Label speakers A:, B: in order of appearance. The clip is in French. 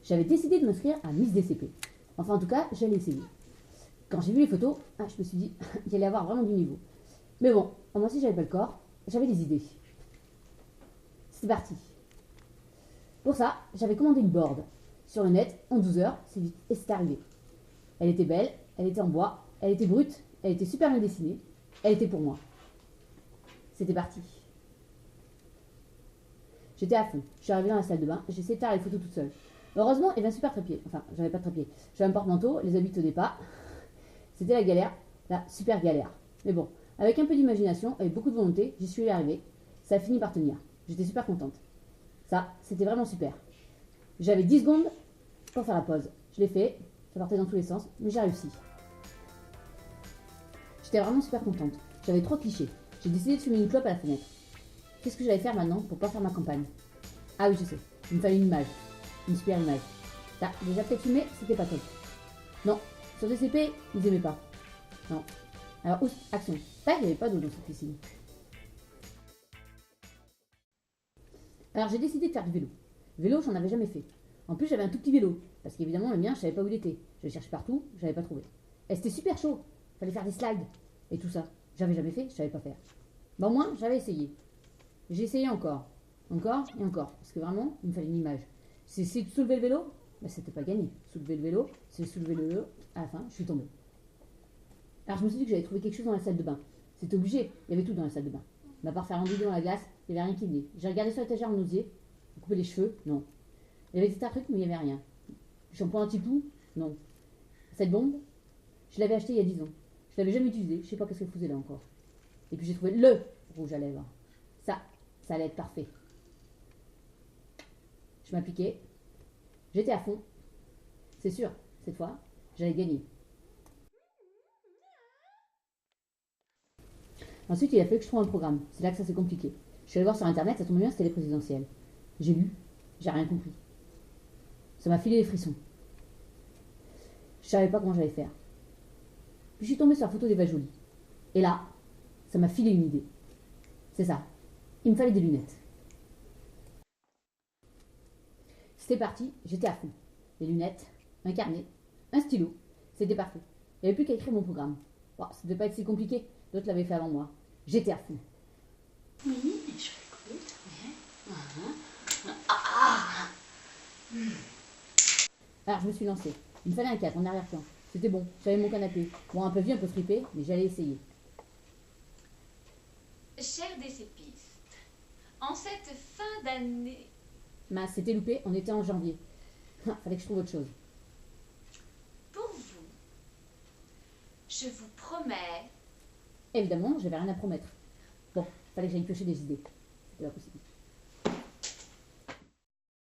A: j'avais décidé de m'inscrire à Miss DCP. Enfin, en tout cas, j'allais essayer. Quand j'ai vu les photos, je me suis dit qu'il allait avoir vraiment du niveau. Mais bon, moi aussi, j'avais pas le corps, j'avais des idées. C'est parti. Pour ça, j'avais commandé une board sur le net en 12 heures, c'est vite, et c'est arrivé. Elle était belle, elle était en bois, elle était brute, elle était super bien dessinée, elle était pour moi. C'était parti. J'étais à fond, je suis arrivée dans la salle de bain, j'ai essayé de faire les photos toute seule. Heureusement, il y avait un super trépied. Enfin, j'avais pas de trépied. J'avais un porte-manteau, les habits tenaient pas. C'était la galère, la super galère. Mais bon, avec un peu d'imagination et beaucoup de volonté, j'y suis arrivée. Ça a fini par tenir. J'étais super contente. Ça, c'était vraiment super. J'avais 10 secondes pour faire la pause. Je l'ai fait, ça partait dans tous les sens, mais j'ai réussi. J'étais vraiment super contente. J'avais 3 clichés. J'ai décidé de fumer une clope à la fenêtre. Qu'est-ce que j'allais faire maintenant pour pas faire ma campagne? Ah oui, je sais. Il me fallait une image. Une super image. Ça, déjà peut-être fumé, c'était pas top. Non, sur DCP, ils aimaient pas. Non. Alors, action. Tac, il n'y avait pas d'eau dans cette piscine. Alors, j'ai décidé de faire du vélo. Vélo, j'en avais jamais fait. En plus, j'avais un tout petit vélo. Parce qu'évidemment, le mien, je savais pas où il était. Je le cherchais partout, j'avais pas trouvé. Et c'était super chaud. Fallait faire des slides. Et tout ça. J'avais jamais fait, je savais pas faire. Bon, au moins, j'avais essayé. J'ai essayé encore. Encore et encore. Parce que vraiment, il me fallait une image. C'est de soulever le vélo, bah, c'était pas gagné. Soulever le vélo, c'est soulever le vélo. À la fin, je suis tombée. Alors je me suis dit que j'allais trouver quelque chose dans la salle de bain. C'était obligé, il y avait tout dans la salle de bain. Mais à part faire endurer dans la glace, il n'y avait rien qui venait. J'ai regardé sur l'étagère en osier, couper les cheveux, non. Il y avait des tas de trucs, mais il n'y avait rien. Du shampoing anti-poux, non. Cette bombe, je l'avais achetée il y a 10 ans. Je l'avais jamais utilisée, je sais pas qu'est-ce qu'elle faisait là encore. Et puis j'ai trouvé le rouge à lèvres. Ça allait être parfait. Je m'appliquais, j'étais à fond. C'est sûr, cette fois, j'allais gagner. Ensuite, il a fallu que je trouve un programme. C'est là que ça s'est compliqué. Je suis allée voir sur internet, ça tombe bien, c'était les présidentielles. J'ai lu, j'ai rien compris. Ça m'a filé les frissons. Je savais pas comment j'allais faire. Puis je suis tombée sur la photo d'Eva Jolie. Et là, ça m'a filé une idée. C'est ça. Il me fallait des lunettes. C'était parti, j'étais à fond. Des lunettes, un carnet, un stylo. C'était parfait. Il n'y avait plus qu'à écrire mon programme. Bon, ça devait pas être si compliqué. D'autres l'avaient fait avant moi. J'étais à fond.
B: Oui, je l'écoute. Oui. Ah.
A: Alors je me suis lancée. Il me fallait un cadre en arrière-plan. C'était bon, j'avais mon canapé. Bon, un peu vieux, un peu fripé, mais j'allais essayer.
B: Chers DCPistes, en cette fin d'année...
A: Mince, c'était loupé, on était en janvier. Fallait que je trouve autre chose.
B: Pour vous, je vous promets...
A: Évidemment, j'avais rien à promettre. Bon, fallait que j'aille piocher des idées. C'était pas possible.